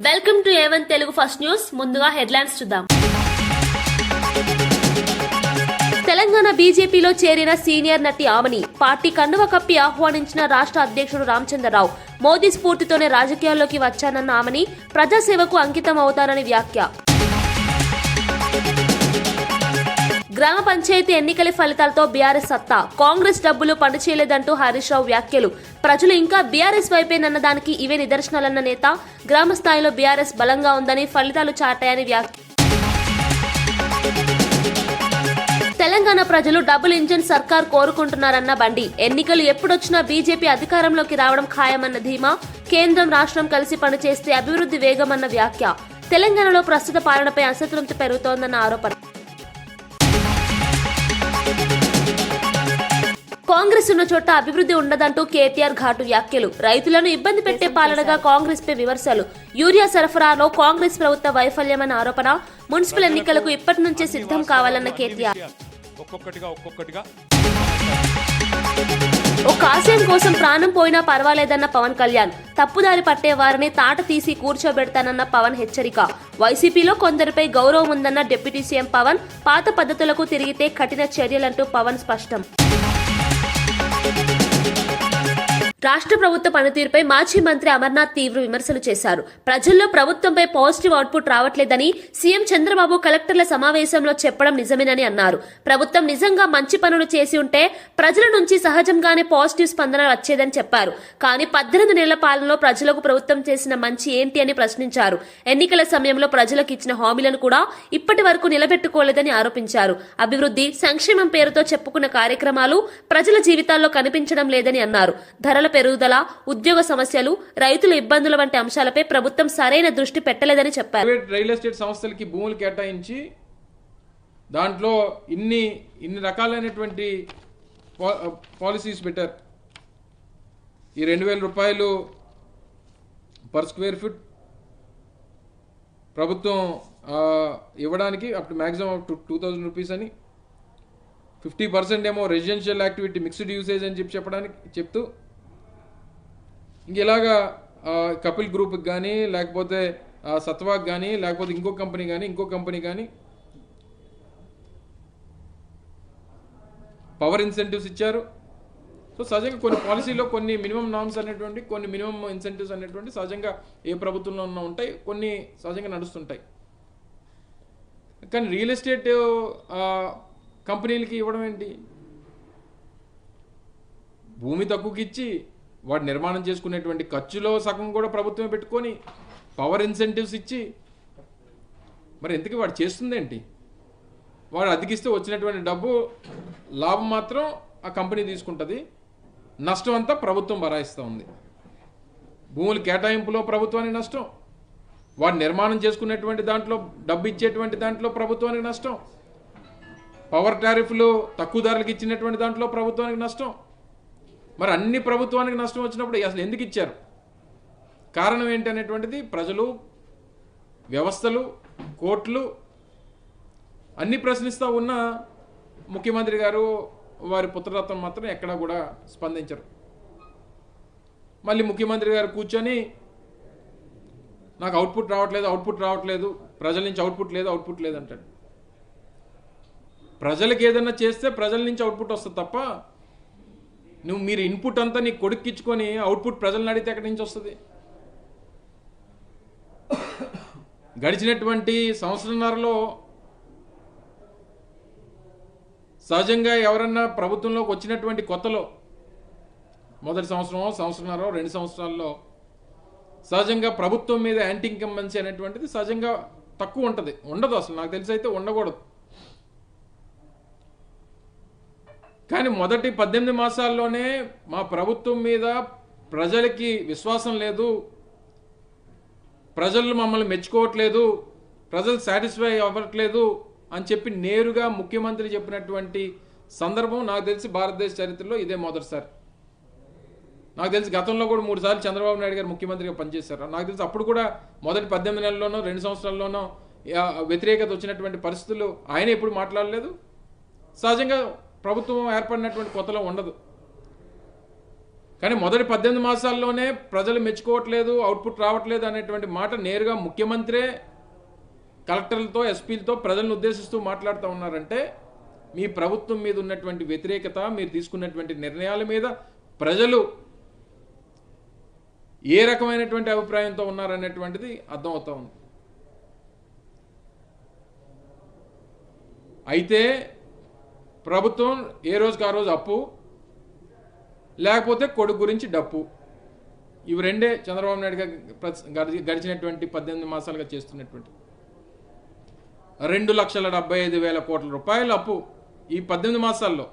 Welcome to A1 Telugu first news. ముందుగా headlines చూద్దాం. తెలంగాణ బీజేపీలో చేరిన సీనియర్ నటి ఆమని పార్టీ కండువ కప్పి ఆహ్వానించిన రాష్ట్ర అధ్యక్షుడు రామచంద్రరావు. మోదీ స్ఫూర్తితోనే రాజకీయాల్లోకి వచ్చానన్న ఆమని ప్రజాసేవకు అంకితం అవుతానని వ్యాఖ్య. గ్రామ పంచాయతీ ఎన్నికల ఫలితాలతో బీఆర్ఎస్ సత్తా, కాంగ్రెస్ డబ్బులు పనిచేయలేదంటూ హరీష్ రావు వ్యాఖ్యలు. ప్రజలు ఇంకా బీఆర్ఎస్ వైపేనన్న దానికి ఇవే నిదర్శనాలన్న నేత. గ్రామ స్థాయిలో బీఆర్ఎస్ బలంగా ఉందని ఫలితాలు చాటాయని వ్యాఖ్య. తెలంగాణ ప్రజలు డబుల్ ఇంజిన్ సర్కార్ కోరుకుంటున్నారన్న బండి. ఎన్నికలు ఎప్పుడొచ్చినా బీజేపీ అధికారంలోకి రావడం ఖాయమన్న ధీమా. కేంద్రం రాష్ట్రం కలిసి పనిచేస్తే అభివృద్ధి వేగమన్న వ్యాఖ్య. తెలంగాణలో ప్రస్తుత పాలనపై అసంతృప్తి పెరుగుతోందన్న ఆరోపణ. కాంగ్రెస్ ఉన్న చోట అభివృద్ధి ఉండదంటూ కేటీఆర్ ఘాటు వ్యాఖ్యలు. రైతులను ఇబ్బంది పెట్టే పాలనగా కాంగ్రెస్ పై విమర్శలు. యూరియా సరఫరాలో కాంగ్రెస్ ప్రభుత్వ వైఫల్యమన్న ఆరోపణ. మున్సిపల్ ఎన్నికలకు ఇప్పటి నుంచే సిద్ధం కావాలన్న కేటీఆర్. ఒక ఆశయం కోసం ప్రాణం పోయినా పర్వాలేదన్న పవన్ కళ్యాణ్. తప్పుదారి పట్టే వారిని తాట తీసి కూర్చోబెడతానన్న పవన్ హెచ్చరిక. వైసీపీలో కొందరిపై గౌరవం ఉందన్న డిప్యూటీ సీఎం పవన్. పాత పద్ధతులకు తిరిగితే కఠిన చర్యలంటూ పవన్ స్పష్టం. రాష్ట్ర ప్రభుత్వ పనితీరుపై మాజీ మంత్రి అమర్నాథ్ తీవ్ర విమర్శలు చేశారు. ప్రజల్లో ప్రభుత్వంపై పాజిటివ్ అవుట్పుట్ రావట్లేదని సీఎం చంద్రబాబు కలెక్టర్ల సమావేశంలో చెప్పడం నిజమేనని అన్నారు. ప్రభుత్వం నిజంగా మంచి పనులు చేసి ఉంటే ప్రజల నుంచి సహజంగానే పాజిటివ్ స్పందన వచ్చేదని చెప్పారు. కానీ 18 నెలల పాలనలో ప్రజలకు ప్రభుత్వం చేసిన మంచి ఏంటి అని ప్రశ్నించారు. ఎన్నికల సమయంలో ప్రజలకు ఇచ్చిన హామీలను కూడా ఇప్పటి వరకు నిలబెట్టుకోలేదని ఆరోపించారు. అభివృద్ధి, సంక్షేమం పేరుతో చెప్పుకున్న కార్యక్రమాలు ప్రజల జీవితాల్లో కనిపించడం లేదని అన్నారు. ధరల పెరుగుదల, ఉద్యోగ సమస్యలు, రైతుల ఇబ్బందుల వంటి అంశాలపై ప్రభుత్వం సరైన దృష్టి పెట్టలేదని చెప్పారు. ప్రైవేట్ రియల్ ఎస్టేట్ సంస్థలకి భూములు కేటాయించి దాంట్లో ఇన్ని రకాలైనటువంటి పాలసీస్ పెట్టారు. ఈ 2000 రూపాయలు పర్ స్క్వేర్ ఫుట్ ప్రభుత్వం ఇవ్వడానికి అప్పుడు మ్యాక్సిమం 2000 రూపీస్ అని, 50% ఏమో రెసిడెన్షియల్ యాక్టివిటీ మిక్స్డ్ యూసేజ్ అని చెప్తూ ఇంక ఇలాగా కపిల్ గ్రూప్కి కానీ, లేకపోతే సత్వాక్ కానీ, లేకపోతే ఇంకో కంపెనీ కానీ పవర్ ఇన్సెంటివ్స్ ఇచ్చారు. సో సహజంగా కొన్ని పాలసీలో కొన్ని మినిమం నామ్స్ అనేటువంటి, కొన్ని మినిమం ఇన్సెంటివ్స్ అనేటువంటి సహజంగా ఏ ప్రభుత్వంలో ఉన్నా ఉంటాయి, కొన్ని సహజంగా నడుస్తుంటాయి. కానీ రియల్ ఎస్టేట్ కంపెనీలకి ఇవ్వడం ఏంటి? భూమి తక్కువకి ఇచ్చి వాడు నిర్మాణం చేసుకునేటువంటి ఖర్చులో సగం కూడా ప్రభుత్వమే పెట్టుకొని పవర్ ఇన్సెంటివ్స్ ఇచ్చి, మరి ఎందుకు వాడు చేస్తుందేంటి? వాడు అతికిస్తే వచ్చినటువంటి డబ్బు లాభం మాత్రం ఆ కంపెనీ తీసుకుంటుంది, నష్టం అంతా ప్రభుత్వం భరాయిస్తూ ఉంది. భూముల కేటాయింపులో ప్రభుత్వానికి నష్టం, వాడు నిర్మాణం చేసుకునేటువంటి దాంట్లో డబ్బు ఇచ్చేటువంటి దాంట్లో ప్రభుత్వానికి నష్టం, పవర్ టారిఫ్లు తక్కువ ధరలకు ఇచ్చినటువంటి దాంట్లో ప్రభుత్వానికి నష్టం. మరి అన్ని ప్రభుత్వానికి నష్టం వచ్చినప్పుడు అసలు ఎందుకు ఇచ్చారు? కారణం ఏంటి అనేటువంటిది ప్రజలు, వ్యవస్థలు, కోర్టులు అన్ని ప్రశ్నిస్తూ ఉన్న ముఖ్యమంత్రి గారు, వారి పుత్రరత్నం మాత్రం ఎక్కడా కూడా స్పందించరు. మళ్ళీ ముఖ్యమంత్రి గారు కూర్చొని నాకు అవుట్పుట్ రావట్లేదు, ప్రజల నుంచి అవుట్పుట్ లేదు అంటాడు. ప్రజలకు ఏదన్నా చేస్తే ప్రజల నుంచి అవుట్పుట్ వస్తుంది తప్ప మీరు ఇన్పుట్ అంతా నీ కొడుక్కిచ్చుకొని అవుట్పుట్ ప్రజలను అడిగితే ఎక్కడి నుంచి వస్తుంది? గడిచినటువంటి సంవత్సరంన్నరలో సహజంగా ఎవరన్నా ప్రభుత్వంలోకి వచ్చినటువంటి కొత్తలో మొదటి సంవత్సరంన్నర 2 సంవత్సరాల్లో సహజంగా ప్రభుత్వం మీద యాంటీ ఇన్కంబెన్సీ అనేటువంటిది సహజంగా తక్కువ ఉంటుంది. ఉండదు, అసలు నాకు తెలిసి అయితే ఉండకూడదు. కానీ మొదటి 18 మాసాల్లోనే మా ప్రభుత్వం మీద ప్రజలకి విశ్వాసం లేదు, ప్రజలు మమ్మల్ని మెచ్చుకోవట్లేదు, ప్రజలు సాటిస్ఫై అవ్వట్లేదు అని చెప్పి నేరుగా ముఖ్యమంత్రి చెప్పినటువంటి సందర్భం నాకు తెలిసి భారతదేశ చరిత్రలో ఇదే మొదటిసారి. నాకు తెలిసి గతంలో కూడా 3 సార్లు చంద్రబాబు నాయుడు గారు ముఖ్యమంత్రిగా పనిచేశారు. నాకు తెలిసి అప్పుడు కూడా మొదటి 18 నెలల్లోనో 2 సంవత్సరాల్లోనో వ్యతిరేకత వచ్చినటువంటి పరిస్థితులు ఆయన ఎప్పుడు మాట్లాడలేదు. సహజంగా ప్రభుత్వం ఏర్పడినటువంటి కొత్తలో ఉండదు. కానీ మొదటి 18 మాసాల్లోనే ప్రజలు మెచ్చుకోవట్లేదు, అవుట్పుట్ రావట్లేదు అనేటువంటి మాట నేరుగా ముఖ్యమంత్రే కలెక్టర్లతో, ఎస్పీలతో ప్రజలను ఉద్దేశిస్తూ మాట్లాడుతూ ఉన్నారంటే మీ ప్రభుత్వం మీద ఉన్నటువంటి వ్యతిరేకత, మీరు తీసుకున్నటువంటి నిర్ణయాల మీద ప్రజలు ఏ రకమైనటువంటి అభిప్రాయంతో ఉన్నారనేటువంటిది అర్థమవుతా ఉంది. అయితే ప్రభుత్వం ఏ రోజుకి ఆ రోజు అప్పు, లేకపోతే కొడుకు గురించి డప్పు, ఇవి రెండే చంద్రబాబు నాయుడు గారు గడిచినటువంటి 18 మాసాలుగా చేస్తున్నటువంటి 2,75,000 కోట్ల రూపాయల అప్పు ఈ 18 మాసాల్లో.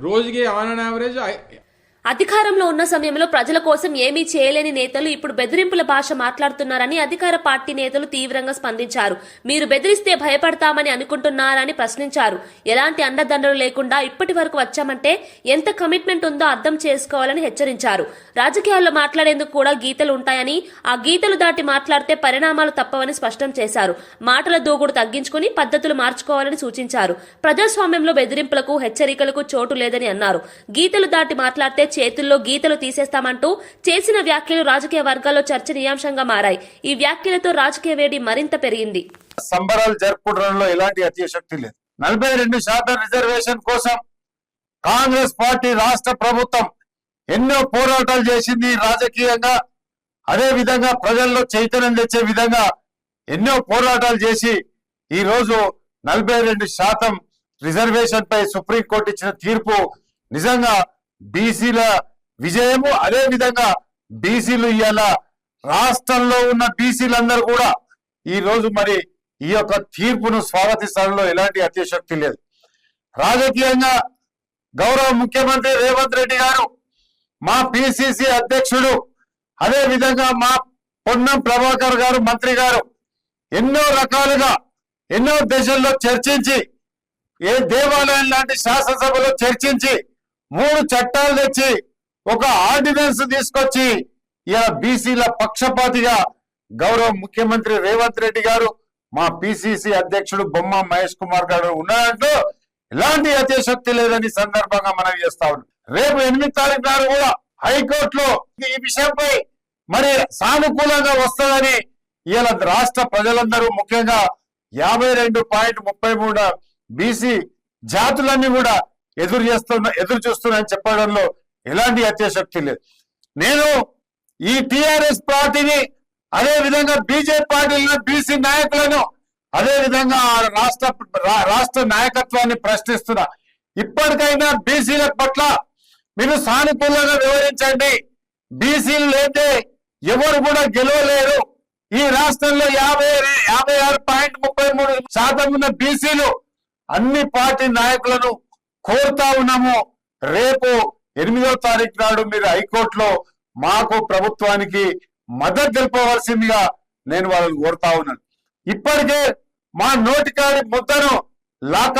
రోజుకి ఆన్ యావరేజ్ అధికారంలో ఉన్న సమయంలో ప్రజల కోసం ఏమీ చేయలేని నేతలు ఇప్పుడు బెదిరింపుల భాష మాట్లాడుతున్నారని అధికార పార్టీ నేతలు తీవ్రంగా స్పందించారు. మీరు బెదిరిస్తే భయపడతామని అనుకుంటున్నారని ప్రశ్నించారు. ఎలాంటి అండదండలు లేకుండా ఇప్పటి వరకు వచ్చామంటే ఎంత కమిట్మెంట్ ఉందో అర్థం చేసుకోవాలని హెచ్చరించారు. రాజకీయాల్లో మాట్లాడేందుకు కూడా గీతలు ఉంటాయని, ఆ గీతలు దాటి మాట్లాడితే పరిణామాలు తప్పవని స్పష్టం చేశారు. మాటల దూకుడు తగ్గించుకుని పద్ధతులు మార్చుకోవాలని సూచించారు. ప్రజాస్వామ్యంలో బెదిరింపులకు, హెచ్చరికలకు చోటు లేదని అన్నారు. గీతలు దాటి మాట్లాడితే చేతుల్లో గీతలు తీసేస్తామంటూ చేసిన వ్యాఖ్యలు రాజకీయ వర్గాల్లో చర్చనీయాంశంగా మారాయి. ఈ వ్యాఖ్యలతో రాజకీయ వేడి మరింత పెరిగింది. సంబరాలు జరుపుకోవడంలో ఎలాంటి అతిశక్తి లేదు. 42% రిజర్వేషన్ కోసం కాంగ్రెస్ పార్టీ రాష్ట్ర ప్రభుత్వం ఎన్నో పోరాటాలు చేసింది రాజకీయంగా. అదే విధంగా ప్రజల్లో చైతన్యం తెచ్చే విధంగా ఎన్నో పోరాటాలు చేసి ఈ రోజు 42% రిజర్వేషన్ పై సుప్రీంకోర్టు ఇచ్చిన తీర్పు నిజంగా బీసీల విజయము. అదే విధంగా బీసీలు ఇవాళ రాష్ట్రంలో ఉన్న బీసీలందరూ కూడా ఈ రోజు మరి ఈ యొక్క తీర్పును స్వాగతించడంలో ఎలాంటి అతిశక్తి లేదు. రాజకీయంగా గౌరవ ముఖ్యమంత్రి రేవంత్ రెడ్డి గారు, మా పిసిసి అధ్యక్షుడు, అదే విధంగా మా పొన్నం ప్రభాకర్ గారు మంత్రి గారు ఎన్నో రకాలుగా ఎన్నో దశల్లో చర్చించి, ఏ దేవాలయం లాంటి శాసనసభలో చర్చించి 3 చట్టాలు తెచ్చి ఒక ఆర్డినెన్స్ తీసుకొచ్చి ఇలా బీసీల పక్షపాతిగా గౌరవ ముఖ్యమంత్రి రేవంత్ రెడ్డి గారు, మా పిసిసి అధ్యక్షుడు బొమ్మ మహేష్ కుమార్ గారు ఉన్నారంటూ ఎలాంటి అతిశక్తి లేదని సందర్భంగా మనం చేస్తా ఉన్నాం. రేపు 8 తారీఖు నాడు కూడా హైకోర్టులో ఈ విషయంపై మరి సానుకూలంగా వస్తుందని ఇలా రాష్ట్ర ప్రజలందరూ, ముఖ్యంగా 52.33 బీసీ జాతులన్నీ కూడా ఎదురు చూస్తున్నాయని చెప్పడంలో ఎలాంటి అత్యాశక్తి లేదు. నేను ఈ టిఆర్ఎస్ పార్టీని, అదే విధంగా బీజేపీ పార్టీలను, బీసీ నాయకులను, అదే విధంగా రాష్ట్ర నాయకత్వాన్ని ప్రశ్నిస్తున్నా. ఇప్పటికైనా బీసీల పట్ల మీరు సానుకూలంగా వివరించండి. బీసీలు లేతే ఎవరు కూడా గెలవలేరు. ఈ రాష్ట్రంలో 56.33% ఉన్న బీసీలు అన్ని పార్టీ నాయకులను కోరుతా ఉన్నాము. రేపు 8వ తారీఖు నాడు మీరు హైకోర్టులో మాకు ప్రభుత్వానికి మద్దతు తెలుపవలసిందిగా నేను వాళ్ళని కోరుతా ఉన్నాను. ఇప్పటికే మా నోటికాడి ముద్దను లాక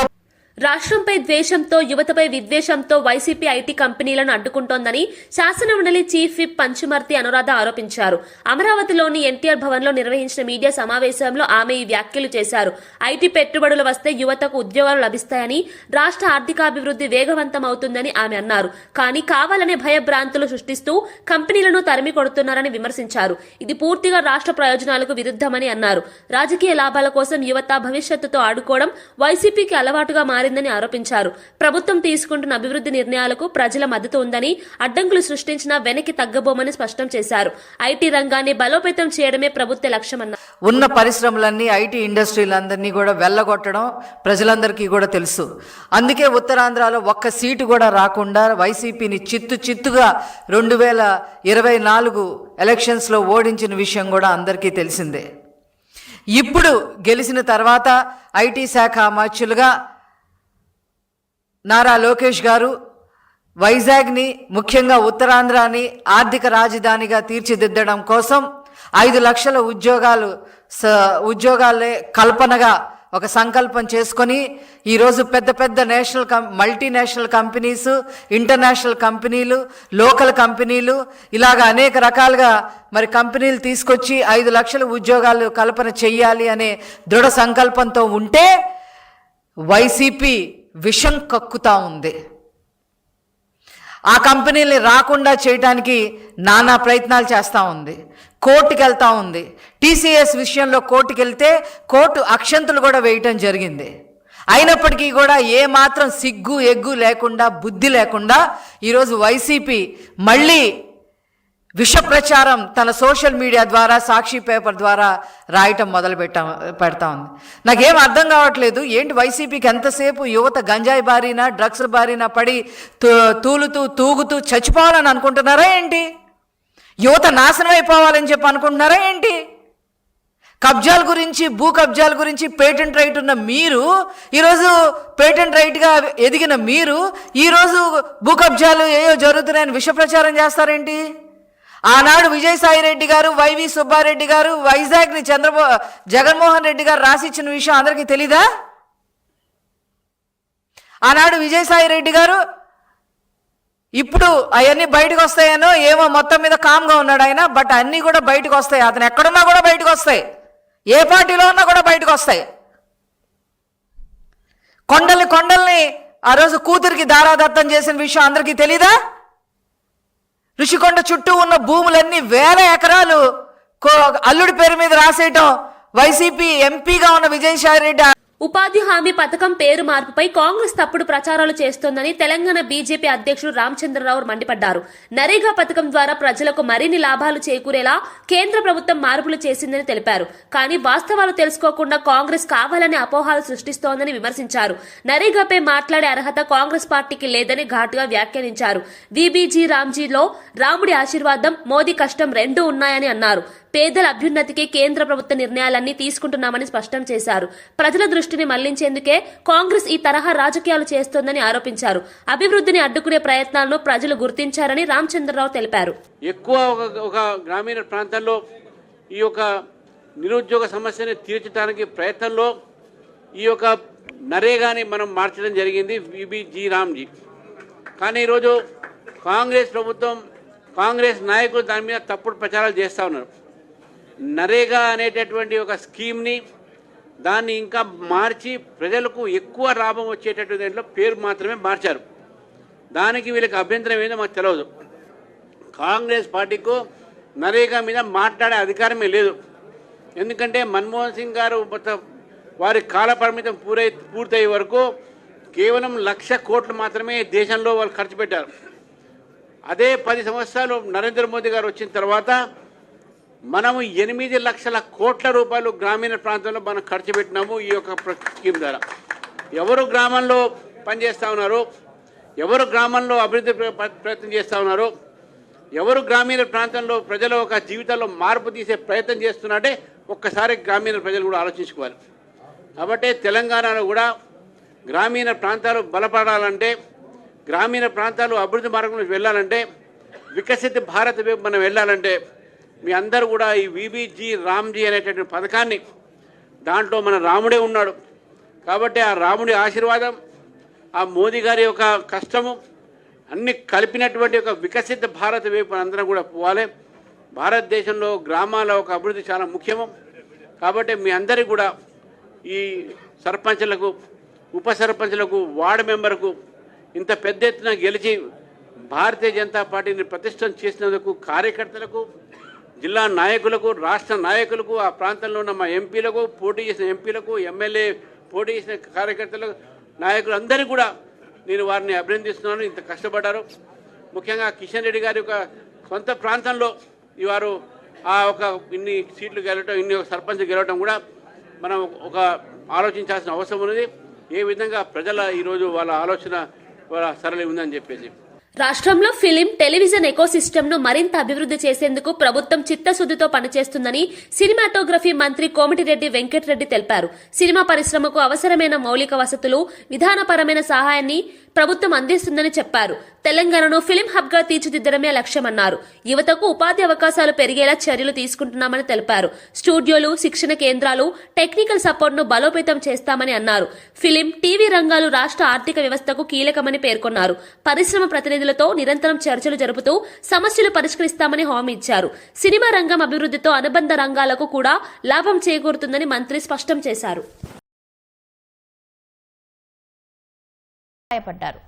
రాష్ట్రంపై ద్వేషంతో, యువతపై విద్వేషంతో వైసీపీ ఐటీ కంపెనీలను అడ్డుకుంటోందని శాసనమండలి చీఫ్ విప్ పంచుమర్తి అనురాధ ఆరోపించారు. అమరావతిలోని ఎన్టీఆర్ భవన్ లో నిర్వహించిన మీడియా సమావేశంలో ఆమె ఈ వ్యాఖ్యలు చేశారు. ఐటీ పెట్టుబడులు వస్తే యువతకు ఉద్యోగాలు లభిస్తాయని, రాష్ట్ర ఆర్థికాభివృద్ధి వేగవంతం అవుతుందని ఆమె అన్నారు. కానీ కావాలనే భయభ్రాంతులు సృష్టిస్తూ కంపెనీలను తరిమి కొడుతున్నారని విమర్శించారు. ఇది పూర్తిగా రాష్ట్ర ప్రయోజనాలకు విరుద్ధమని అన్నారు. రాజకీయ లాభాల కోసం యువత భవిష్యత్తుతో ఆడుకోవడం వైసీపీకి అలవాటుగా మారిందని ఆరోపించారు. ప్రభుత్వం తీసుకుంటున్న అభివృద్ధి నిర్ణయాలకు ప్రజల మద్దతు ఉందని, అడ్డంకులు సృష్టించినా వెనక్కి తగ్గబోమని స్పష్టం చేశారు. ఐటీ రంగాన్ని బలోపేతం చేయడమే ప్రభుత్వ లక్ష్యమన్నారు. ఉన్న పరిశ్రమలన్నీ, ఐటీ ఇండస్ట్రీలందరినీ కూడా వెళ్ళగొట్టడం ప్రజలందరికీ కూడా తెలుసు. అందుకే ఉత్తరాంధ్రలో ఒక్క సీటు కూడా రాకుండా వైసీపీని చిత్తుగా 2024 ఎలక్షన్స్లో ఓడించిన విషయం కూడా అందరికీ తెలిసిందే. ఇప్పుడు గెలిచిన తర్వాత ఐటీ శాఖ మంత్రులుగా నారా లోకేష్ గారు వైజాగ్ని, ముఖ్యంగా ఉత్తరాంధ్రాని ఆర్థిక రాజధానిగా తీర్చిదిద్దడం కోసం 5 లక్షల ఉద్యోగాలే కల్పనగా ఒక సంకల్పం చేసుకొని ఈరోజు పెద్ద మల్టీనేషనల్ కంపెనీస్, ఇంటర్నేషనల్ కంపెనీలు, లోకల్ కంపెనీలు, ఇలాగ అనేక రకాలుగా మరి కంపెనీలు తీసుకొచ్చి 5 లక్షల ఉద్యోగాలు కల్పన చెయ్యాలి అనే దృఢ సంకల్పంతో ఉంటే వైసీపీ విషం కక్కుతా ఉంది. ఆ కంపెనీల్ని రాకుండా చేయడానికి నానా ప్రయత్నాలు చేస్తూ ఉంది, కోర్టుకి వెళ్తూ ఉంది. టీసీఎస్ విషయంలో కోర్టుకి వెళ్తే కోర్టు అక్షంతలు కూడా వేయటం జరిగింది. అయినప్పటికీ కూడా ఏమాత్రం సిగ్గు ఎగ్గు లేకుండా, బుద్ధి లేకుండా ఈరోజు వైసీపీ మళ్ళీ విష ప్రచారం తన సోషల్ మీడియా ద్వారా, సాక్షి పేపర్ ద్వారా రాయటం పెడతా ఉంది. నాకేం అర్థం కావట్లేదు, ఏంటి వైసీపీకి ఎంతసేపు యువత గంజాయి బారిన, డ్రగ్స్ బారిన పడి తూలుతూ తూగుతూ చచ్చిపోవాలని అనుకుంటున్నారా ఏంటి? యువత నాశనం అయిపోవాలని చెప్పి అనుకుంటున్నారా ఏంటి? కబ్జాల గురించి, భూ కబ్జాల గురించి పేటెంట్ రైట్ ఉన్న మీరు, ఈరోజు పేటెంట్ రైట్గా ఎదిగిన మీరు ఈరోజు భూ కబ్జాలు ఏయో జరుగుతున్నాయని విష ప్రచారం చేస్తారేంటి? ఆనాడు విజయసాయిరెడ్డి గారు, వైవి సుబ్బారెడ్డి గారు వైజాగ్ని జగన్మోహన్ రెడ్డి గారు రాసిచ్చిన విషయం అందరికీ తెలీదా? ఆనాడు విజయసాయిరెడ్డి గారు, ఇప్పుడు అవన్నీ బయటకు వస్తాయనో ఏమో, మొత్తం మీద కామ్గా ఉన్నాడు ఆయన. బట్ అన్నీ కూడా బయటకు వస్తాయి, అతను ఎక్కడున్నా కూడా బయటకు వస్తాయి, ఏ పార్టీలో ఉన్నా కూడా బయటకు వస్తాయి. కొండల్ని ఆ రోజు కూతురికి దారాదత్తం చేసిన విషయం అందరికీ తెలీదా? ఋషికొండ చుట్టూ ఉన్న భూములన్నీ 1000 ఎకరాలు అల్లుడి పేరు మీద రాసేయటం వైసీపీ ఎంపీగా ఉన్న విజయసాయిరెడ్డి. ఉపాధి హామీ పథకం పేరు మార్పుపై కాంగ్రెస్ తప్పుడు ప్రచారాలు చేస్తోందని తెలంగాణ బీజేపీ అధ్యక్షుడు రామచంద్రరావు మండిపడ్డారు. నరేగా పథకం ద్వారా ప్రజలకు మరిన్ని లాభాలు చేకూరేలా కేంద్ర ప్రభుత్వం మార్పులు చేసిందని తెలిపారు. కానీ వాస్తవాలు తెలుసుకోకుండా కాంగ్రెస్ కావాలని అపోహలు సృష్టిస్తోందని విమర్శించారు. నరేగాపై మాట్లాడే అర్హత కాంగ్రెస్ పార్టీకి లేదని ఘాటుగా వ్యాఖ్యానించారు. వీబీజీ రామ్జీలో రాముడి ఆశీర్వాదం, మోదీ కష్టం రెండూ ఉన్నాయని అన్నారు. పేదల అభ్యున్నతికి కేంద్ర ప్రభుత్వ నిర్ణయాలన్నీ తీసుకుంటున్నామని స్పష్టం చేశారు. ప్రజల దృష్టిని మళ్లించేందుకే కాంగ్రెస్ ఈ తరహా రాజకీయాలు చేస్తోందని ఆరోపించారు. అభివృద్ధిని అడ్డుకునే ప్రయత్నాలను ప్రజలు గుర్తించారని రామచంద్రరావు తెలిపారు. ఎక్కువ ఒక గ్రామీణ ప్రాంతాల్లో ఈ యొక్క నిరుద్యోగ సమస్యని తీర్చడానికి ప్రయత్నంలో ఈ యొక్క నరేగాని మనం మార్చడం జరిగింది, వీబీజీ రామ్జీ. కానీ ఈరోజు కాంగ్రెస్ ప్రభుత్వం, కాంగ్రెస్ నాయకులు దాని మీద తప్పుడు ప్రచారాలు చేస్తూ ఉన్నారు. నరేగా అనేటటువంటి ఒక స్కీమ్ని దాన్ని ఇంకా మార్చి ప్రజలకు ఎక్కువ లాభం వచ్చేటటువంటి దాంట్లో పేరు మాత్రమే మార్చారు. దానికి వీళ్ళకి అభ్యంతరం ఏందో మాకు తెలియదు. కాంగ్రెస్ పార్టీకు నరేగా మీద మాట్లాడే అధికారమే లేదు. ఎందుకంటే మన్మోహన్ సింగ్ గారు వారి కాల పరిమితం పూర్తయ్యే వరకు కేవలం 1,00,000 కోట్లు మాత్రమే దేశంలో వాళ్ళు ఖర్చు పెట్టారు. అదే 10 సంవత్సరాలు నరేంద్ర మోదీ గారు వచ్చిన తర్వాత మనము 8 లక్షల కోట్ల రూపాయలు గ్రామీణ ప్రాంతంలో మనం ఖర్చు పెట్టినాము ఈ యొక్క స్కీమ్ ద్వారా. ఎవరు గ్రామంలో పనిచేస్తూ ఉన్నారు, ఎవరు గ్రామంలో అభివృద్ధి ప్రయత్నం చేస్తూ ఉన్నారు, ఎవరు గ్రామీణ ప్రాంతంలో ప్రజల ఒక జీవితాల్లో మార్పు తీసే ప్రయత్నం చేస్తున్నారంటే ఒక్కసారి గ్రామీణ ప్రజలు కూడా ఆలోచించుకోవాలి. కాబట్టి తెలంగాణలో కూడా గ్రామీణ ప్రాంతాలు బలపడాలంటే, గ్రామీణ ప్రాంతాలు అభివృద్ధి మార్గంలో వెళ్ళాలంటే, వికసిత భారత్ వైపు మనం వెళ్ళాలంటే మీ అందరూ కూడా ఈ వీబీజీ రామ్జీ అనేటటువంటి పథకాన్ని, దాంట్లో మన రాముడే ఉన్నాడు కాబట్టి ఆ రాముడి ఆశీర్వాదం, ఆ మోదీ గారి యొక్క కష్టము అన్ని కలిపినటువంటి ఒక వికసిత భారత్ వైపు అందరం కూడా పోవాలి. భారతదేశంలో గ్రామాల ఒక అభివృద్ధి చాలా ముఖ్యము. కాబట్టి మీ అందరికీ కూడా ఈ సర్పంచ్లకు, ఉప సర్పంచ్లకు, వార్డు మెంబర్కు ఇంత పెద్ద ఎత్తున గెలిచి భారతీయ జనతా పార్టీని ప్రతిష్టం చేసినందుకు కార్యకర్తలకు, జిల్లా నాయకులకు, రాష్ట్ర నాయకులకు, ఆ ప్రాంతంలో ఉన్న మా ఎంపీలకు, పోటీ చేసిన ఎంపీలకు, ఎమ్మెల్యే పోటీ చేసిన కార్యకర్తలకు, నాయకులు అందరికీ కూడా నేను వారిని అభినందిస్తున్నాను. ఇంత కష్టపడ్డారు. ముఖ్యంగా కిషన్ రెడ్డి గారి యొక్క సొంత ప్రాంతంలో వారు ఆ ఒక ఇన్ని సీట్లు గెలవటం, ఇన్ని సర్పంచ్ గెలవటం కూడా మనం ఒక ఆలోచించాల్సిన అవసరం ఉన్నది. ఏ విధంగా ప్రజల ఈరోజు వాళ్ళ ఆలోచన వాళ్ళ సరళి ఉందని చెప్పేసి. రాష్ట్రంలో ఫిలిం, టెలివిజన్ ఎకోసిస్టమ్ ను మరింత అభివృద్ధి చేసేందుకు ప్రభుత్వం చిత్తశుద్దితో పనిచేస్తుందని సినిమాటోగ్రఫీ మంత్రి కోమటిరెడ్డి వెంకటరెడ్డి తెలిపారు. సినిమా పరిశ్రమకు అవసరమైన మౌలిక వసతులు, విధానపరమైన సహాయాన్ని ప్రభుత్వం అందిస్తుందని చెప్పారు. తెలంగాణను ఫిలిం హబ్ గా తీర్చిదిద్దడమే లక్ష్యమన్నారు. యువతకు ఉపాధి అవకాశాలు పెరిగేలా చర్యలు తీసుకుంటున్నామని తెలిపారు. స్టూడియోలు, శిక్షణ కేంద్రాలు, టెక్నికల్ సపోర్ట్ ను బలోపేతం చేస్తామని అన్నారు. ఫిలిం, టీవీ రంగాలు రాష్ట్ర ఆర్థిక వ్యవస్థకు కీలకమని పేర్కొన్నారు. పరిశ్రమ ప్రతినిధులతో నిరంతరం చర్చలు జరుపుతూ సమస్యలు పరిష్కరిస్తామని హామీ ఇచ్చారు. సినిమా రంగం అభివృద్ధితో అనుబంధ రంగాలకు కూడా లాభం చేకూరుతుందని మంత్రి స్పష్టం చేశారు. గాయపడ్డారు.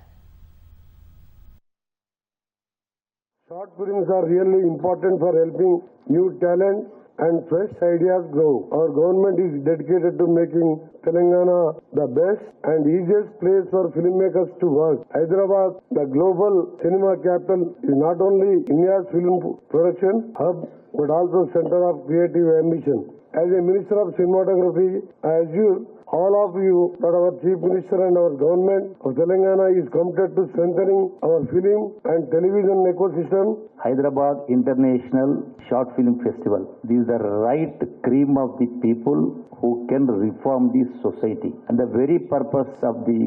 Short films are really important for helping new talent and fresh ideas grow. Our government is dedicated to making Telangana the best and easiest place for filmmakers to work. Hyderabad, the global cinema capital, is not only India's film production hub but also center of creative ambition. As a Minister of Cinematography, I assure all of you that our Chief Minister and our government of Telangana is committed to strengthening our film and television ecosystem. Hyderabad International Short Film Festival. This is the right cream of the people who can reform this society. And the very purpose of the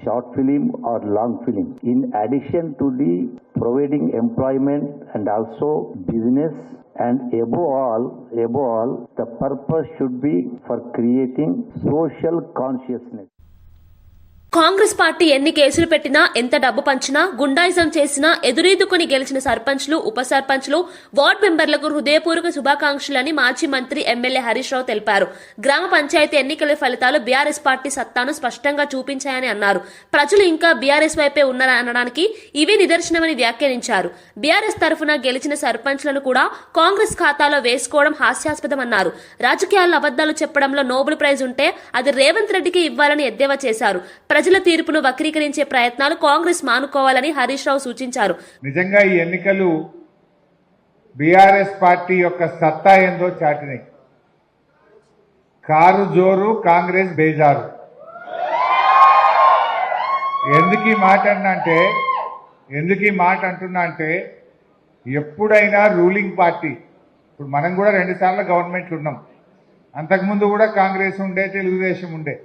short film or long film, in addition to the providing employment and also business, and above all, the purpose should be for creating social consciousness. Congress party ఎన్ని కేసులు పెట్టినా, ఎంత డబ్బు పంచినా, గుండాయిజం చేసినా ఎదురీదుకుని గెలిచిన సర్పంచ్లు, ఉప సర్పంచ్లు, వార్డు మెంబర్లకు హృదయపూర్వక శుభాకాంక్షలని మాజీ మంత్రి ఎమ్మెల్యే హరీష్ రావు తెలిపారు. గ్రామ పంచాయతీ ఎన్నికల ఫలితాలు బీఆర్ఎస్ పార్టీ సత్తాను స్పష్టంగా చూపించాయని అన్నారు. ప్రజలు ఇంకా బీఆర్ఎస్ వైపే ఉన్నారనడానికి ఇవే నిదర్శనమని వ్యాఖ్యానించారు. బీఆర్ఎస్ తరఫున గెలిచిన సర్పంచ్లను కూడా కాంగ్రెస్ ఖాతాలో వేసుకోవడం హాస్యాస్పదమన్నారు. రాజకీయాల్లో అబద్దాలు చెప్పడంలో నోబెల్ ప్రైజ్ ఉంటే అది రేవంత్ రెడ్డికి ఇవ్వాలని ఎద్దేవా చేశారు. ప్రజల తీర్పును వక్రీకరించే ప్రయత్నాలు కాంగ్రెస్ మానుకోవాలని హరీష్ రావు సూచించారు. నిజంగా ఈ ఎన్నికలు బీఆర్ఎస్ పార్టీ యొక్క సత్తా ఏందో చాటినాయి. కారు జోరు, కాంగ్రెస్ బేజారు. ఎందుకు ఈ మాట అంటున్నా అంటే ఎప్పుడైనా రూలింగ్ పార్టీ, ఇప్పుడు మనం కూడా 2 సార్లు గవర్నమెంట్లు ఉన్నాం, అంతకుముందు కూడా కాంగ్రెస్ ఉండే, తెలుగుదేశం ఉండే.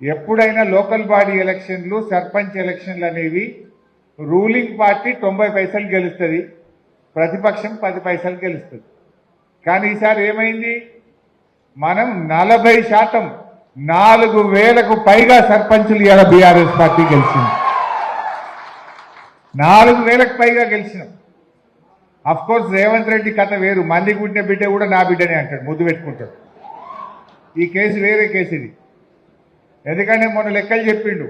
ఎప్పుడైనా లోకల్ బాడీ ఎలక్షన్లు, సర్పంచ్ ఎలక్షన్లు అనేవి రూలింగ్ పార్టీ 90 పైసలు గెలుస్తుంది, ప్రతిపక్షం 10 పైసలు గెలుస్తుంది. కానీ ఈసారి ఏమైంది, మనం 40%, 4,000కు పైగా సర్పంచులు ఇవాళ బీఆర్ఎస్ పార్టీ గెలిచింది. 4,000కు పైగా గెలిచినాం. అఫ్ కోర్స్ రేవంత్ రెడ్డి కథ వేరు, మంది పుట్టిన బిడ్డ కూడా నా బిడ్డనే అంటాడు, ముద్దు పెట్టుకుంటాడు. ఈ కేసు వేరే కేసు ఇది. ఎందుకంటే మొన్న లెక్కలు చెప్పిండు.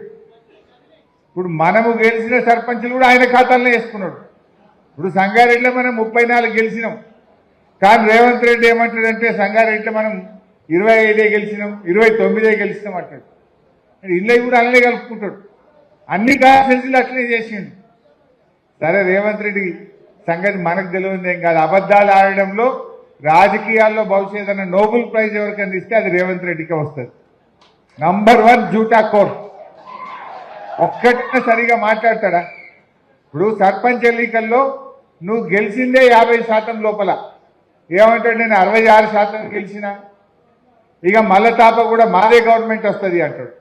ఇప్పుడు మనము గెలిచిన సర్పంచులు కూడా ఆయన ఖాతాల్లో వేసుకున్నాడు. ఇప్పుడు సంగారెడ్డిలో మనం 34 గెలిచినాం, కానీ రేవంత్ రెడ్డి ఏమంటాడంటే సంగారెడ్డిలో మనం 25 గెలిచినాం, 29 గెలిచినాం అంటాడు. ఇళ్ళవి కూడా అలానే కలుపుకుంటాడు. అన్ని కాన్స్టిట్యూన్సీలు అట్లనే చేసిండు. సరే, రేవంత్ రెడ్డి సంగతి మనకు తెలియదు ఏం కాదు. అబద్ధాలు ఆడడంలో రాజకీయాల్లో భవిష్యత్ అన్న నోబెల్ ప్రైజ్ ఎవరికైనా ఇస్తే అది రేవంత్ రెడ్డికే వస్తుంది. నంబర్ 1 జూటా కోర్. ఒక్కటే సరిగా మాట్లాడతాడా? ఇప్పుడు సర్పంచ్ ఎన్నికల్లో నువ్వు గెలిచిందే 50% లోపల, ఏమంటాడు, నేను 66% గెలిచిన, ఇక మళ్ళా తాప కూడా మాదే గవర్నమెంట్ వస్తుంది అంటాడు.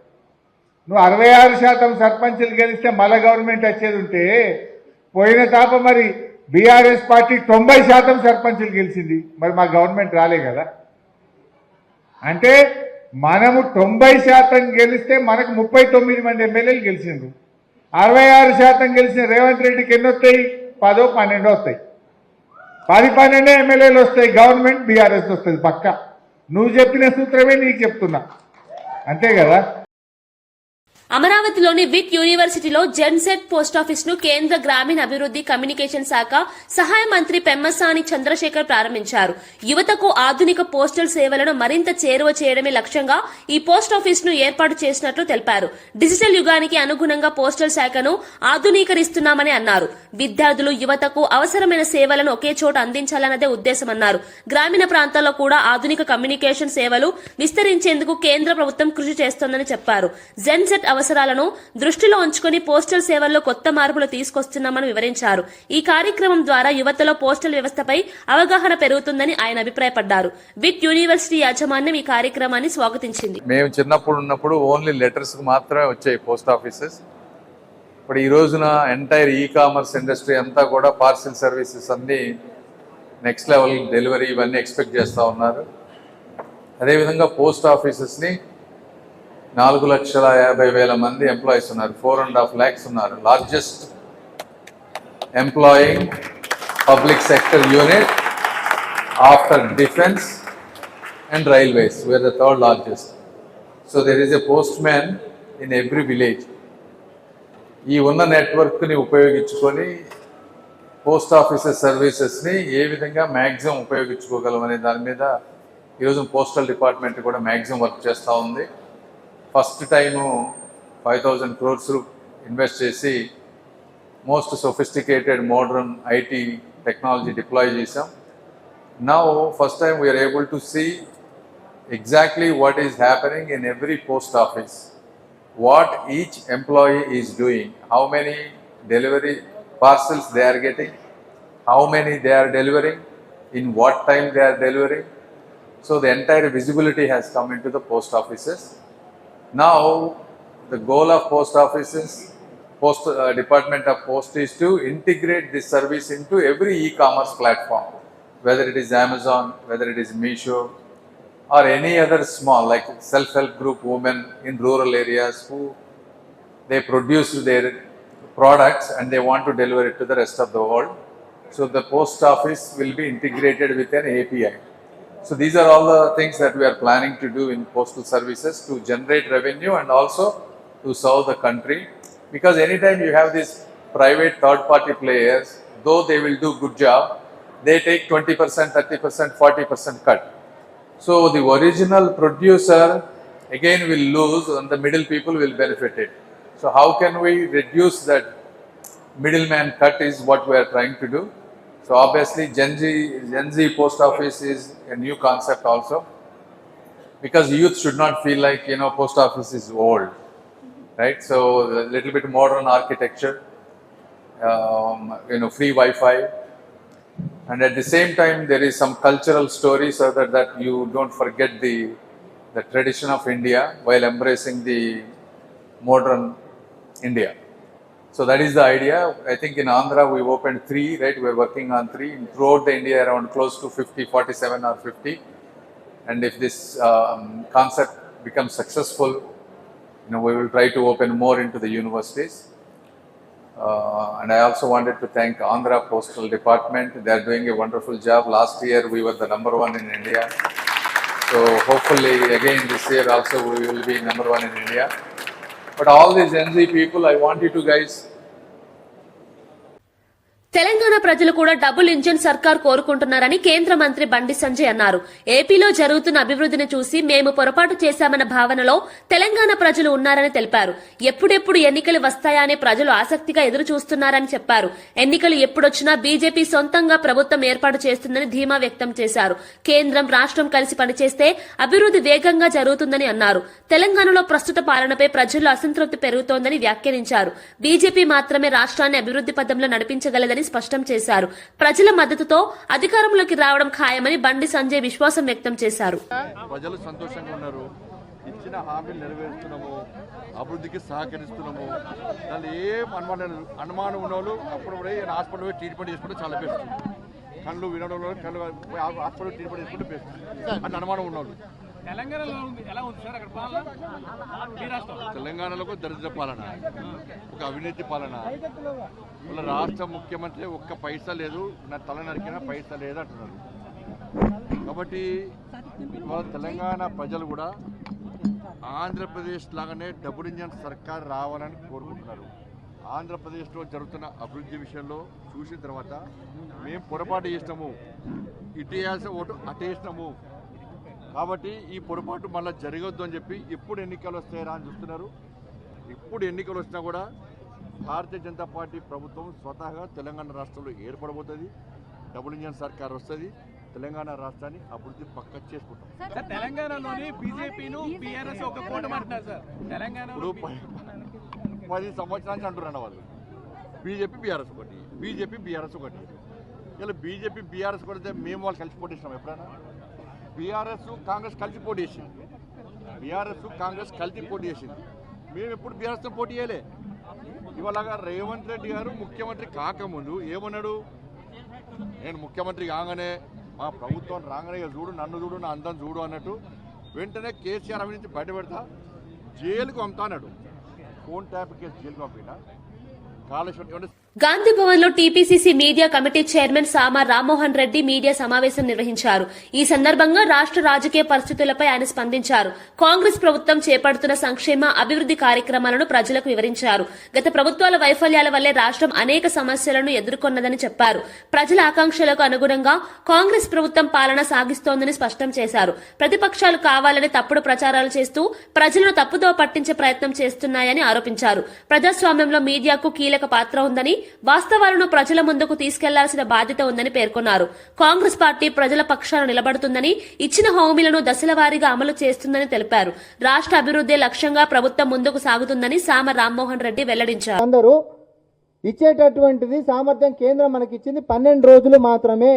నువ్వు 66% సర్పంచులు గెలిస్తే మళ్ళా గవర్నమెంట్ వచ్చేది ఉంటే, పోయిన తాప మరి బీఆర్ఎస్ పార్టీ 90% సర్పంచులు గెలిచింది, మరి మా గవర్నమెంట్ రాలే కదా. అంటే మనము 90% గెలిస్తే మనకు 39 మంది ఎమ్మెల్యేలు గెలిచిండ్రు. 66% గెలిచిన రేవంత్ రెడ్డికి ఎన్ని వస్తాయి? 10, 12 వస్తాయి. 10, 12 ఎమ్మెల్యేలు వస్తాయి. గవర్నమెంట్ బీఆర్ఎస్ వస్తుంది పక్క. నువ్వు చెప్పిన సూత్రమే నీకు చెప్తున్నా, అంతే కదా. అమరావతిలోని విట్ యూనివర్సిటీలో జెన్సెట్ పోస్టాఫీస్ ను కేంద్ర గ్రామీణ అభివృద్ది కమ్యూనికేషన్ శాఖ సహాయ మంత్రి పెమ్మసాని చంద్రశేఖర్ ప్రారంభించారు. యువతకు ఆధునిక పోస్టల్ సేవలను మరింత చేరువ చేయడమే లక్ష్యంగా ఈ పోస్టాఫీస్ ను ఏర్పాటు చేసినట్లు తెలిపారు. డిజిటల్ యుగానికి అనుగుణంగా పోస్టల్ శాఖను ఆధునీకరిస్తున్నామని అన్నారు. విద్యార్థులు, యువతకు అవసరమైన సేవలను ఒకే చోట అందించాలన్నదే ఉద్దేశమన్నారు. గ్రామీణ ప్రాంతాల్లో కూడా ఆధునిక కమ్యూనికేషన్ సేవలు విస్తరించేందుకు కేంద్ర ప్రభుత్వం కృషి చేస్తోందని చెప్పారు. జెన్సెట్ అవసరాలను దృష్టిలో ఉంచుకుని పోస్టల్ సేవల్లో కొత్త మార్పులు తీసుకొస్తున్నామని వివరించారు. ఈ కార్యక్రమం ద్వారా యువతలో పోస్టల్ వ్యవస్థపై అవగాహన పెరుగుతుందని ఆయన అభిప్రాయపడ్డారు. విట్ యూనివర్సిటీ యాజమాన్యం ఈ కార్యక్రమాన్ని స్వాగతించింది. మేము చిన్నప్పుడు ఉన్నప్పుడు ఓన్లీ లెటర్స్ మాత్రమే వచ్చాయి పోస్ట్ ఆఫీసెస్. ఇప్పుడు ఈ రోజున ఎంటైర్ ఈ కామర్స్ ఇండస్ట్రీ అంతా కూడా పార్సిల్ సర్వీసెస్ అన్ని నెక్స్ట్ లెవెల్ డెలివరీ ఇవన్నీ ఎక్స్పెక్ట్ చేస్తూ ఉన్నారు. అదేవిధంగా పోస్ట్ ఆఫీసెస్ని 4,50,000 మంది ఎంప్లాయీస్ ఉన్నారు. 4.5 lakhs ఉన్నారు. Largest employing public sector unit after defence and railways. We are 3rd largest. So there is a postman in every village. ఈ ఉన్న నెట్వర్క్ని ఉపయోగించుకొని పోస్ట్ ఆఫీసెస్ సర్వీసెస్ని ఏ విధంగా మ్యాక్సిమం ఉపయోగించుకోగలం అనే దాని మీద ఈరోజు పోస్టల్ డిపార్ట్మెంట్ కూడా మ్యాక్సిమం వర్క్ చేస్తూ ఉంది. ఫస్ట్ టైము 5,000 crores ఇన్వెస్ట్ చేసి most sophisticated modern IT technology deploy చేసాం. Now first time we're able to see exactly what is happening in every post office, what each employee is doing, how many delivery parcels they are getting, how many they are delivering, in what time they are delivering. So the entire visibility has come into the post offices. Now the goal of post offices, Department of Post is to integrate this service into every e-commerce platform, whether it is Amazon, whether it is Meesho, or any other small like self-help group women in rural areas who they produce their products and they want to deliver it to the rest of the world. So the post office will be integrated with an API. So these are all the things that we are planning to do in postal services to generate revenue and also to serve the country. Because anytime you have these private third-party players, though they will do good job, they take 20%, 30%, 40% cut. So the original producer again will lose and the middle people will benefit it. So how can we reduce that middleman cut is what we are trying to do. So obviously Gen Z post office is a new concept also, because youth should not feel like, you know, post office is old, right? So a little bit modern architecture, you know, free Wi-Fi. And at the same time, there is some cultural story so that you don't forget the tradition of India while embracing the modern India. So that is the idea. I think in Andhra we opened 3, right? We're working on 3. Throughout the India around close to 50, 47 or 50. And if this concept becomes successful, you know, we will try to open more into the universities. And I also wanted to thank Andhra Postal Department. They are doing a wonderful job. Last year we were the number 1 in India. So hopefully again this year also we will be number 1 in India. But all these Gen Z people, I want you to guys. Telangana ప్రజలు కూడా double engine సర్కార్ కోరుకుంటున్నారని కేంద్ర మంత్రి బండి సంజయ్ అన్నారు. ఏపీలో జరుగుతున్న అభివృద్ధిని చూసి మేము పొరపాటు చేశామన్న భావనలో తెలంగాణ ప్రజలు ఉన్నారని తెలిపారు. ఎప్పుడెప్పుడు ఎన్నికలు వస్తాయని ప్రజలు ఆసక్తిగా ఎదురు చూస్తున్నారని చెప్పారు. ఎన్నికలు ఎప్పుడొచ్చినా బీజేపీ సొంతంగా ప్రభుత్వం ఏర్పాటు చేస్తుందని ధీమా వ్యక్తం చేశారు. కేంద్రం రాష్ట్రం కలిసి పనిచేస్తే అభివృద్ధి వేగంగా జరుగుతుందని అన్నారు. తెలంగాణలో ప్రస్తుత పాలనపై ప్రజల్లో అసంతృప్తి పెరుగుతోందని వ్యాఖ్యానించారు. బీజేపీ మాత్రమే రాష్ట్రాన్ని అభివృద్ధి పథంలో నడిపించగలదని స్పష్టం చేశారు. ప్రజల మద్దతుతో అధికారంలోకి రావడం ఖాయమని బండి సంజయ్ విశ్వాసం వ్యక్తం చేశారు. ప్రజలు సంతోషంగా ఉన్నారు. ఇచ్చిన హామీలు నెరవేరుస్తున్నాము, అభివృద్ధికి సహకరిస్తున్నాము. దాన్ని ఏం అనుమానం ఉన్నోళ్ళు అప్పుడు హాస్పిటల్ పోయి ట్రీట్మెంట్ చేసుకుంటే చాలా బెస్ట్. కళ్ళు వినడం కళ్ళు హాస్పిటల్ ట్రీట్మెంట్ చేసుకుంటే బెస్ట్ అని అనుమానం ఉన్నోళ్ళు. తెలంగాణలో దరిద్ర పాలన, ఒక అవినీతి పాలన. వాళ్ళ రాష్ట్ర ముఖ్యమంత్రి ఒక్క పైసా లేదు, నా తల నరికిన పైసా లేదు అంటున్నారు. కాబట్టి ఇవాళ తెలంగాణ ప్రజలు కూడా ఆంధ్రప్రదేశ్ లాగానే డబుల్ ఇంజన్ సర్కార్ రావాలని కోరుకుంటున్నారు. ఆంధ్రప్రదేశ్లో జరుగుతున్న అభివృద్ధి విషయంలో చూసిన తర్వాత మేము పొరపాటు చేసినాము, ఇటు వేయాల్సిన ఓటు అటు వేసినాము. కాబట్టి ఈ పొరపాటు మళ్ళీ జరగొద్దు అని చెప్పి ఎప్పుడు ఎన్నికలు వస్తాయరా అని చూస్తున్నారు. ఇప్పుడు ఎన్నికలు వచ్చినా కూడా భారతీయ జనతా పార్టీ ప్రభుత్వం స్వతహాగా తెలంగాణ రాష్ట్రంలో ఏర్పడబోతుంది. డబుల్ ఇంజన్ సర్కార్ వస్తుంది. తెలంగాణ రాష్ట్రాన్ని అభివృద్ధి పక్క చేసుకుంటాం. తెలంగాణలోని బీజేపీను బీఆర్ఎస్ ఒక కూటమి అంటున్నారు సార్. తెలంగాణ ఇప్పుడు 10 సంవత్సరాల నుంచి అంటున్నారు వాళ్ళు. బీజేపీ బీఆర్ఎస్ ఒకటి, బీజేపీ బీఆర్ఎస్ ఒకటి. ఇలా బీజేపీ బీఆర్ఎస్ కొడితే మేము వాళ్ళు కలిసి పోటీ చేసినాం ఎప్పుడైనా? బీఆర్ఎస్ కాంగ్రెస్ కలిసి పోటీ చేసింది. బీఆర్ఎస్ కాంగ్రెస్ కలిసి పోటీ చేసింది. మేము ఎప్పుడు బీఆర్ఎస్తో పోటీ చేయలే. ఇవాళగా రేవంత్ రెడ్డి గారు ముఖ్యమంత్రి కాకముందు ఏమన్నాడు? నేను ముఖ్యమంత్రి కాగానే మా ప్రభుత్వం రాగానే చూడు, నన్ను చూడు, నా అందం చూడు అన్నట్టు వెంటనే కేసీఆర్ అవి నుంచి బయటపెడతా జైలుకు పంపుతా అన్నాడు. ఫోన్ ట్యాప్ కేసు జైలుకు పంపినా. కాళేశ్వరం గాంధీ భవన్ లో టీపీసీసీ మీడియా కమిటీ చైర్మన్ సామ రామ్మోహన్ రెడ్డి మీడియా సమావేశం నిర్వహించారు. ఈ సందర్భంగా రాష్ట్ర రాజకీయ పరిస్థితులపై ఆయన స్పందించారు. కాంగ్రెస్ ప్రభుత్వం చేపడుతున్న సంక్షేమ అభివృద్ది కార్యక్రమాలను ప్రజలకు వివరించారు. గత ప్రభుత్వాల వైఫల్యాల వల్లే రాష్ట్రం అనేక సమస్యలను ఎదుర్కొన్నదని చెప్పారు. ప్రజల ఆకాంక్షలకు అనుగుణంగా కాంగ్రెస్ ప్రభుత్వం పాలన సాగిస్తోందని స్పష్టం చేశారు. ప్రతిపక్షాలు కావాలని తప్పుడు ప్రచారాలు చేస్తూ ప్రజలను తప్పుదో పట్టించే ప్రయత్నం చేస్తున్నాయని ఆరోపించారు. ప్రజాస్వామ్యంలో మీడియాకు కీలక పాత్ర ఉందని, వాస్తవాలను ప్రజల ముందుకు తీసుకెళ్లాల్సిన బాధ్యత ఉందని పేర్కొన్నారు. కాంగ్రెస్ పార్టీ ప్రజల పక్షాన నిలబడుతుందని, ఇచ్చిన హామీలను దశలవారీగా అమలు చేస్తుందని తెలిపారు. రాష్ట్ర అభివృద్ధి లక్ష్యంగా ప్రభుత్వం ముందుకు సాగుతుందని సామ రామ్మోహన్ రెడ్డి వెల్లడించారు. అందరూ ఇచ్చేటటువంటిది సామర్థ్యం కేంద్రం మనకి ఇచ్చింది 12 రోజులు మాత్రమే.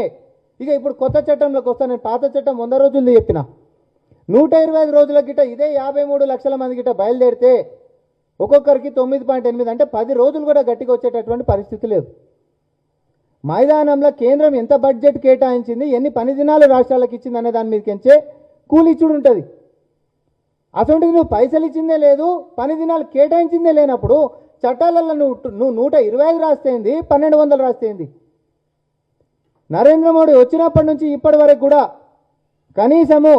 ఇక ఇప్పుడు కొత్త చట్టంలోకి వస్తా. నేను పాత చట్టం 100 రోజులు చెప్పిన 125 రోజుల గిట ఇదే 53 లక్షల మంది గిట బయలుదేరితే ఒక్కొక్కరికి 9.8 అంటే 10 రోజులు కూడా గట్టిగా వచ్చేటటువంటి పరిస్థితి లేదు. మైదానంలో కేంద్రం ఎంత బడ్జెట్ కేటాయించింది, ఎన్ని పని దినాలు రాష్ట్రాలకు ఇచ్చింది అనే దాని మీదకించే కూలి ఇచ్చుడు ఉంటుంది. అటువంటిది నువ్వు పైసలు ఇచ్చిందే లేదు, పని దినాలు కేటాయించిందే లేనప్పుడు చట్టాలలో నువ్వు 125 రాస్తేంది, 1200 రాస్తేంది. నరేంద్ర మోడీ వచ్చినప్పటి నుంచి ఇప్పటి వరకు కూడా కనీసము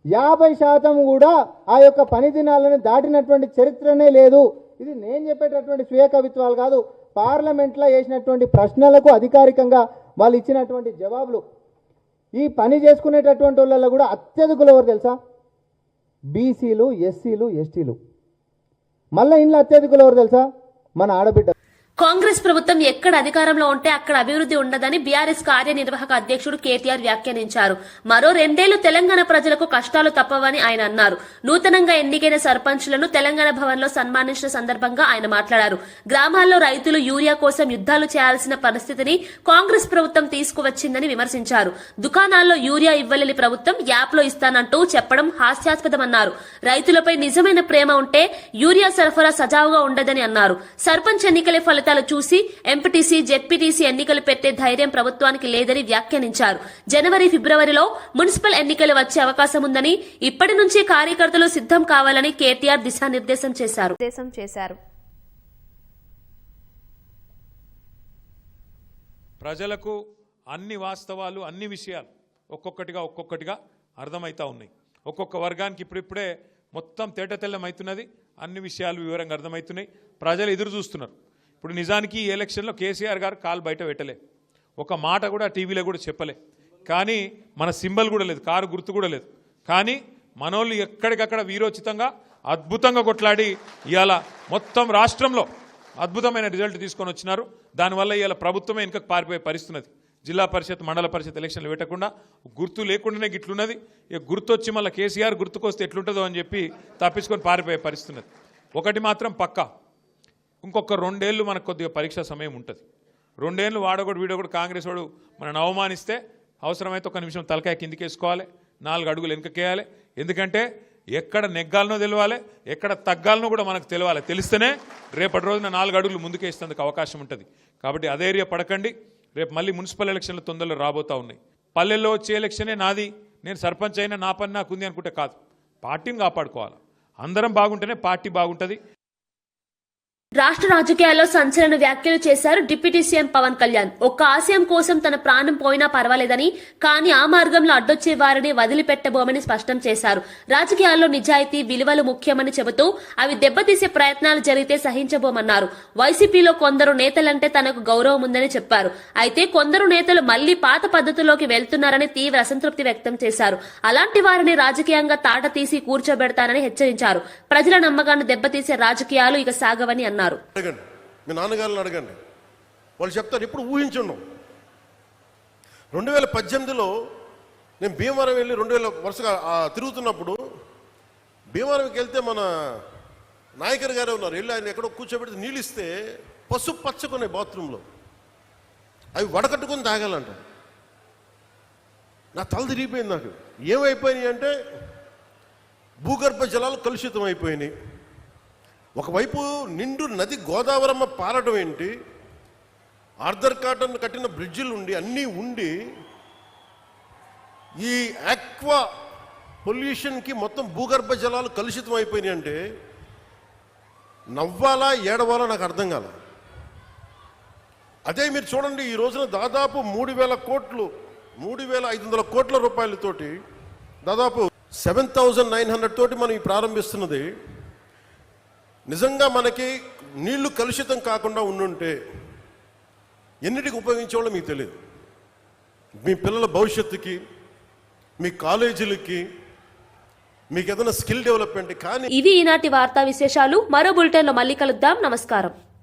50% కూడా ఆ యొక్క పని దినాలను దాటినటువంటి చరిత్రనే లేదు. ఇది నేను చెప్పేటటువంటి స్వీయ కవిత్వాలు కాదు, పార్లమెంట్లో వేసినటువంటి ప్రశ్నలకు అధికారికంగా వాళ్ళు ఇచ్చినటువంటి జవాబులు. ఈ పని చేసుకునేటటువంటి వాళ్ళలో కూడా అత్యధికులు ఎవరు తెలుసా? బీసీలు, ఎస్సీలు, ఎస్టీలు. మళ్ళీ ఇంట్లో అత్యధికులు ఎవరు తెలుసా? మన ఆడబిడ్డ. కాంగ్రెస్ ప్రభుత్వం ఎక్కడ అధికారంలో ఉంటే అక్కడ అభివృద్ది ఉండదని బీఆర్ఎస్ కార్యనిర్వాహక అధ్యక్షుడు కేటీఆర్ వ్యాఖ్యానించారు. మరో 2 ఏళ్లు తెలంగాణ ప్రజలకు కష్టాలు తప్పవని ఆయన అన్నారు. నూతనంగా ఎన్నికైన సర్పంచ్లను తెలంగాణ భవన్ లో సన్మానించిన సందర్భంగా ఆయన మాట్లాడారు. గ్రామాల్లో రైతులు యూరియా కోసం యుద్ధాలు చేయాల్సిన పరిస్థితిని కాంగ్రెస్ ప్రభుత్వం తీసుకువచ్చిందని విమర్శించారు. దుకాణాల్లో యూరియా ఇవ్వలేని ప్రభుత్వం యాప్ లో ఇస్తానంటూ చెప్పడం హాస్యాస్పదమన్నారు. రైతులపై నిజమైన ప్రేమ ఉంటే యూరియా సరఫరా సజావుగా ఉండదని అన్నారు. సర్పంచ్ ఎన్నికల ఫలితాలు చూసి ఎంపీటీసీ, జెడ్పీటీసీ ఎన్నికలు పెట్టే ధైర్యం ప్రభుత్వానికి లేదని వ్యాఖ్యానించారు. జనవరి, ఫిబ్రవరిలో మున్సిపల్ ఎన్నికలు వచ్చే అవకాశం ఉందని, ఇప్పటి నుంచే కార్యకర్తలు సిద్ధం కావాలని కేటీఆర్ దిశానిర్దేశం చేశారు. ప్రజలకు అన్ని వాస్తవాలు, అన్ని విషయాలు ఒక్కొక్కటిగా అర్థమవుతా ఉన్నాయి. ఒక్కొక్క వర్గానికి ఇప్పుడిప్పుడే మొత్తం తేటతెల్లమవుతున్నది. అన్ని విషయాలు వివరంగా అర్థమవుతున్నాయి. ప్రజలు ఎదురు చూస్తున్నారు. ఇప్పుడు నిజానికి ఈ ఎలక్షన్లో కేసీఆర్ గారు కాలు బయట పెట్టలే, ఒక మాట కూడా టీవీలో కూడా చెప్పలే. కానీ మన సింబల్ కూడా లేదు, కారు గుర్తు కూడా లేదు. కానీ మనోళ్ళు ఎక్కడికక్కడ వీరోచితంగా అద్భుతంగా కొట్లాడి ఇవాళ మొత్తం రాష్ట్రంలో అద్భుతమైన రిజల్ట్ తీసుకొని వచ్చినారు. దానివల్ల ఇవాళ ప్రభుత్వమే వెనుకకు పారిపోయే పరిస్థితున్నది. జిల్లా పరిషత్, మండల పరిషత్ ఎలక్షన్లు పెట్టకుండా గుర్తు లేకుండానే గిట్లున్నది. ఇక గుర్తు వచ్చి మళ్ళీ కేసీఆర్ గుర్తుకొస్తే ఎట్లుంటుందో అని చెప్పి తప్పించుకొని పారిపోయే పరిస్థితి ఉన్నది. ఒకటి మాత్రం పక్కా, ఇంకొక 2 ఏళ్ళు మనకు కొద్దిగా పరీక్షా సమయం ఉంటుంది. 2 ఏళ్ళు వాడొకటి వీడొకటి కాంగ్రెస్ వాడు మనల్ని అవమానిస్తే అవసరమైతే 1 నిమిషం తలకాయ కిందికేసుకోవాలి, 4 అడుగులు వెనుకకేయాలి. ఎందుకంటే ఎక్కడ నెగ్గాలనో తెలవాలి, ఎక్కడ తగ్గాలనో కూడా మనకు తెలవాలి. తెలిస్తేనే రేపటి రోజున 4 అడుగులు ముందుకేసేందుకు అవకాశం ఉంటుంది. కాబట్టి అధైర్య పడకండి. రేపు మళ్ళీ మున్సిపల్ ఎలక్షన్లు తొందరలో రాబోతూ ఉన్నాయి. పల్లెల్లో వచ్చే ఎలక్షనే నాది, నేను సర్పంచ్ అయినా నా పని నాకు ఉంది అనుకుంటే కాదు. పార్టీని కాపాడుకోవాలి. అందరం బాగుంటేనే పార్టీ బాగుంటుంది. రాష్ట్ర రాజకీయాల్లో సంచలన వ్యాఖ్యలు చేశారు డిప్యూటీ సీఎం పవన్ కళ్యాణ్. ఒక్క ఆశయం కోసం తన ప్రాణం పోయినా పర్వాలేదని, కానీ ఆ మార్గంలో అడ్డొచ్చే వారిని వదిలిపెట్టబోమని స్పష్టం చేశారు. రాజకీయాల్లో నిజాయితీ, విలువలు ముఖ్యమని చెబుతూ అవి దెబ్బతీసే ప్రయత్నాలు జరిగితే సహించబోమన్నారు. వైసీపీలో కొందరు నేతలంటే తనకు గౌరవం ఉందని చెప్పారు. అయితే కొందరు నేతలు మళ్లీ పాత పద్ధతుల్లోకి వెళ్తున్నారని తీవ్ర అసంతృప్తి వ్యక్తం చేశారు. అలాంటి వారిని రాజకీయంగా తాట తీసి కూర్చోబెడతానని హెచ్చరించారు. ప్రజల నమ్మకాన్ని దెబ్బతీసే రాజకీయాలు ఇక సాగవని అన్నారు. అడగండి, మీ నాన్నగారిని అడగండి, వాళ్ళు చెప్తారు. ఇప్పుడు ఊహించున్నాం. 2018లో నేను భీమవరం వెళ్ళి 2000 వరుసగా తిరుగుతున్నప్పుడు భీమవరంకి వెళ్తే మన నాయకర్ గారే ఉన్నారు. వెళ్ళి ఆయన ఎక్కడో కూర్చోబెడితే నీళ్ళు ఇస్తే పసుపు పచ్చకున్నాయి బాత్రూంలో. అవి వడకట్టుకొని తాగాలంట. నా తల తిరిగిపోయింది. నాకు ఏమైపోయినాయి అంటే భూగర్భ జలాలు కలుషితం అయిపోయినాయి. ఒకవైపు నిండు నది గోదావరమ్మ పారడం ఏంటి, ఆర్థర్ కాటన్ కట్టిన బ్రిడ్జిలు ఉండి అన్నీ ఉండి ఈ ఆక్వా పొల్యూషన్కి మొత్తం భూగర్భ జలాలు కలుషితం అయిపోయినాయి అంటే నవ్వాలా ఏడవాలా నాకు అర్థం కాల. అదే మీరు చూడండి, ఈ రోజున దాదాపు 3,000 కోట్లు 3,500 కోట్ల రూపాయలతోటి దాదాపు 7,900 తోటి మనం ఈ ప్రారంభిస్తున్నది. నిజంగా మనకి నీళ్లు కలుషితం కాకుండా ఉండుంటే ఎన్నిటికి ఉపయోగించేవాళ్ళో మీకు తెలియదు. మీ పిల్లల భవిష్యత్తుకి, మీ కాలేజీలకి, మీకు ఏదైనా స్కిల్ డెవలప్మెంట్ కానీ. ఇవి ఈనాటి వార్తా విశేషాలు. మరో బులెటిన్లో మళ్ళీ కలుద్దాం. నమస్కారం.